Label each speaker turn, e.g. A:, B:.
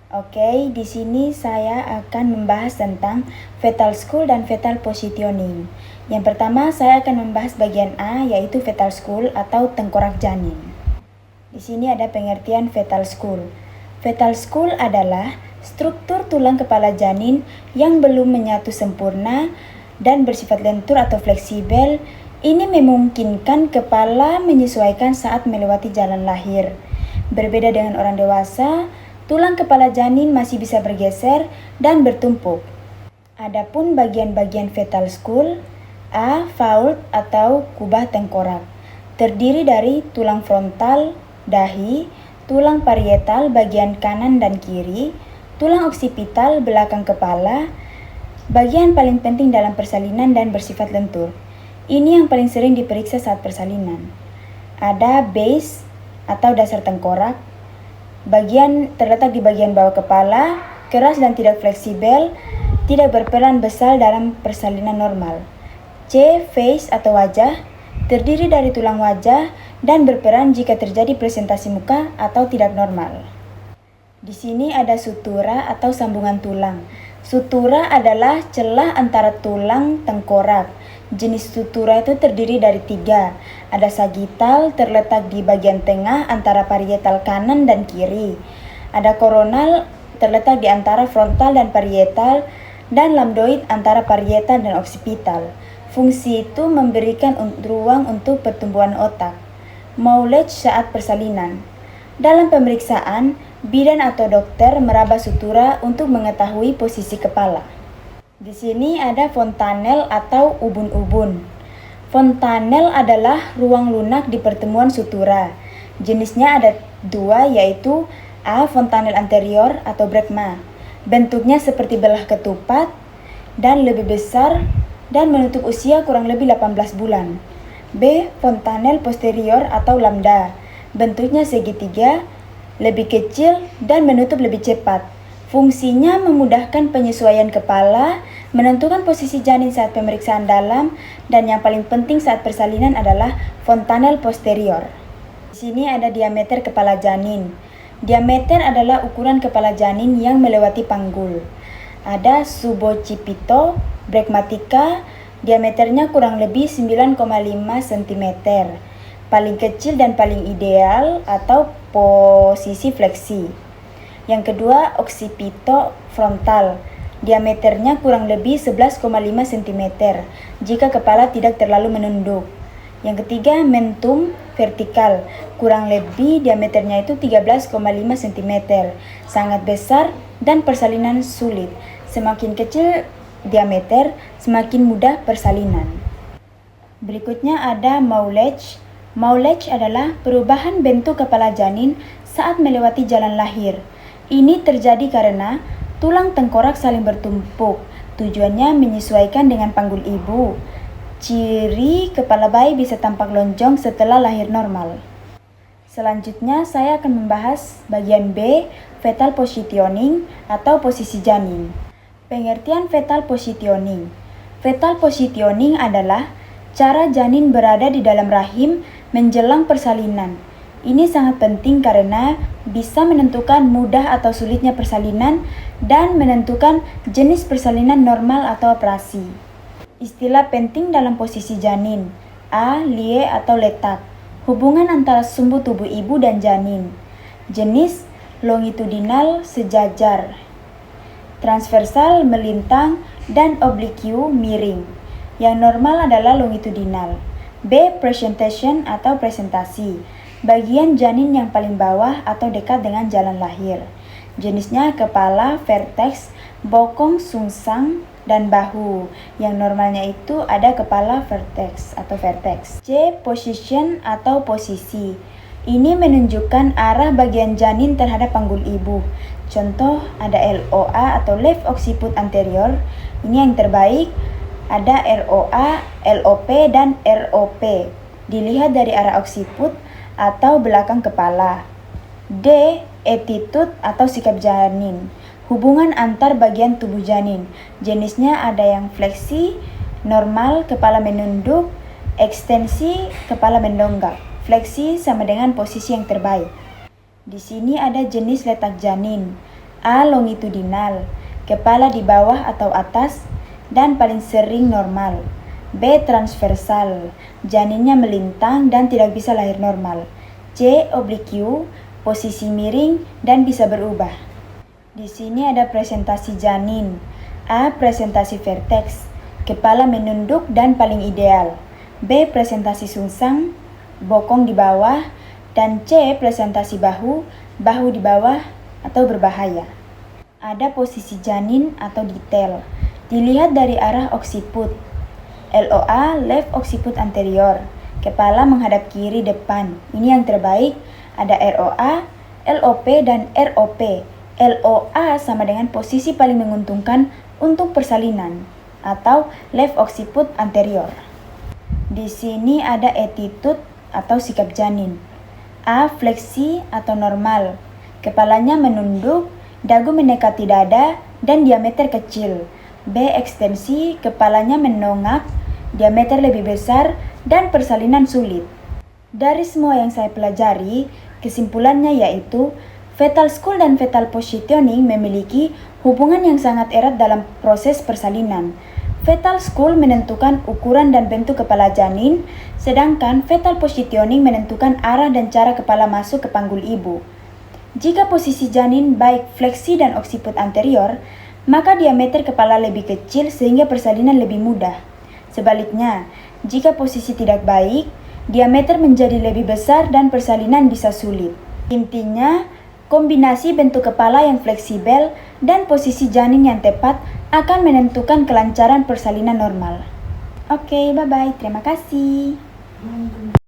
A: Oke, di sini saya akan membahas tentang fetal school dan fetal positioning. Yang pertama, saya akan membahas bagian A, yaitu fetal school atau tengkorak janin. Di sini ada pengertian fetal school. Fetal school adalah struktur tulang kepala janin yang belum menyatu sempurna dan bersifat lentur atau fleksibel. Ini memungkinkan kepala menyesuaikan saat melewati jalan lahir. Berbeda dengan orang dewasa, tulang kepala janin masih bisa bergeser dan bertumpuk. Adapun bagian-bagian fetal school, A. Vault atau kubah tengkorak, terdiri dari tulang frontal, dahi, tulang parietal bagian kanan dan kiri, tulang oksipital belakang kepala, bagian paling penting dalam persalinan dan bersifat lentur. Ini yang paling sering diperiksa saat persalinan. Ada base atau dasar tengkorak, bagian terletak di bagian bawah kepala, keras dan tidak fleksibel, tidak berperan besar dalam persalinan normal. C. Face atau wajah, terdiri dari tulang wajah dan berperan jika terjadi presentasi muka atau tidak normal. Di sini ada sutura atau sambungan tulang. Sutura adalah celah antara tulang tengkorak. Jenis sutura itu terdiri dari 3. Ada sagittal terletak di bagian tengah antara parietal kanan dan kiri. Ada koronal terletak di antara frontal dan parietal, dan lambdoid antara parietal dan oksipital. Fungsi itu memberikan ruang untuk pertumbuhan otak. Maulage saat persalinan. Dalam pemeriksaan, bidan atau dokter meraba sutura untuk mengetahui posisi kepala. Di sini ada fontanel atau ubun-ubun. Fontanel adalah ruang lunak di pertemuan sutura. Jenisnya ada 2, yaitu A. Fontanel anterior atau brekma. Bentuknya seperti belah ketupat dan lebih besar dan menutup usia kurang lebih 18 bulan. B. Fontanel posterior atau lambda. Bentuknya segitiga, lebih kecil dan menutup lebih cepat. Fungsinya memudahkan penyesuaian kepala, menentukan posisi janin saat pemeriksaan dalam, dan yang paling penting saat persalinan adalah fontanel posterior. Di sini ada diameter kepala janin. Diameter adalah ukuran kepala janin yang melewati panggul. Ada suboccipito brekmatica, diameternya kurang lebih 9,5 cm. Paling kecil dan paling ideal atau posisi fleksi. Yang kedua, occipito frontal. Diameternya kurang lebih 11,5 cm jika kepala tidak terlalu menunduk. Yang ketiga, mentum vertikal. Kurang lebih diameternya itu 13,5 cm. Sangat besar dan persalinan sulit. Semakin kecil diameter, semakin mudah persalinan. Berikutnya ada maulage. Maulage adalah perubahan bentuk kepala janin saat melewati jalan lahir. Ini terjadi karena tulang tengkorak saling bertumpuk. Tujuannya menyesuaikan dengan panggul ibu. Ciri kepala bayi bisa tampak lonjong setelah lahir normal. Selanjutnya saya akan membahas bagian B, fetal positioning atau posisi janin. Pengertian fetal positioning. Fetal positioning adalah cara janin berada di dalam rahim menjelang persalinan. Ini sangat penting karena bisa menentukan mudah atau sulitnya persalinan dan menentukan jenis persalinan normal atau operasi. Istilah penting dalam posisi janin. A. Lie atau letak. Hubungan antara sumbu tubuh ibu dan janin. Jenis longitudinal sejajar, transversal melintang, dan oblique miring. Yang normal adalah longitudinal. B. Presentation atau presentasi. Bagian janin yang paling bawah atau dekat dengan jalan lahir. Jenisnya kepala, vertex, bokong, sungsang, dan bahu. Yang normalnya itu ada kepala vertex atau vertex. C. Position atau posisi. Ini menunjukkan arah bagian janin terhadap panggul ibu. Contoh ada LOA atau left occiput anterior. Ini yang terbaik. Ada ROA, LOP, dan ROP. Dilihat dari arah occiput atau belakang kepala. D. Attitude atau sikap janin. Hubungan antar bagian tubuh janin. Jenisnya ada yang fleksi, normal, kepala menunduk, ekstensi, kepala mendongak. Fleksi sama dengan posisi yang terbaik. Di sini ada jenis letak janin. A. Longitudinal, kepala di bawah atau atas, dan paling sering normal. B. Transversal, janinnya melintang dan tidak bisa lahir normal. C. Oblique, posisi miring dan bisa berubah. Di sini ada presentasi janin. A. Presentasi vertex, kepala menunduk dan paling ideal. B. Presentasi sungsang, bokong di bawah. Dan C. Presentasi bahu, bahu di bawah atau berbahaya. Ada posisi janin atau detail. Dilihat dari arah occiput. LOA, left occiput anterior, kepala menghadap kiri depan. Ini yang terbaik. Ada ROA, LOP, dan ROP. LOA sama dengan posisi paling menguntungkan untuk persalinan atau left occiput anterior. Di sini ada attitude atau sikap janin. A. Fleksi atau normal, kepalanya menunduk, dagu mendekati dada, dan diameter kecil. B. Ekstensi, kepalanya menongak, diameter lebih besar, dan persalinan sulit. Dari semua yang saya pelajari, kesimpulannya yaitu fetal skull dan fetal positioning memiliki hubungan yang sangat erat dalam proses persalinan. Fetal skull menentukan ukuran dan bentuk kepala janin, sedangkan fetal positioning menentukan arah dan cara kepala masuk ke panggul ibu. Jika posisi janin baik fleksi dan occiput anterior, maka diameter kepala lebih kecil sehingga persalinan lebih mudah. Sebaliknya, jika posisi tidak baik, diameter menjadi lebih besar dan persalinan bisa sulit. Intinya, kombinasi bentuk kepala yang fleksibel dan posisi janin yang tepat akan menentukan kelancaran persalinan normal. Oke, bye-bye. Terima kasih.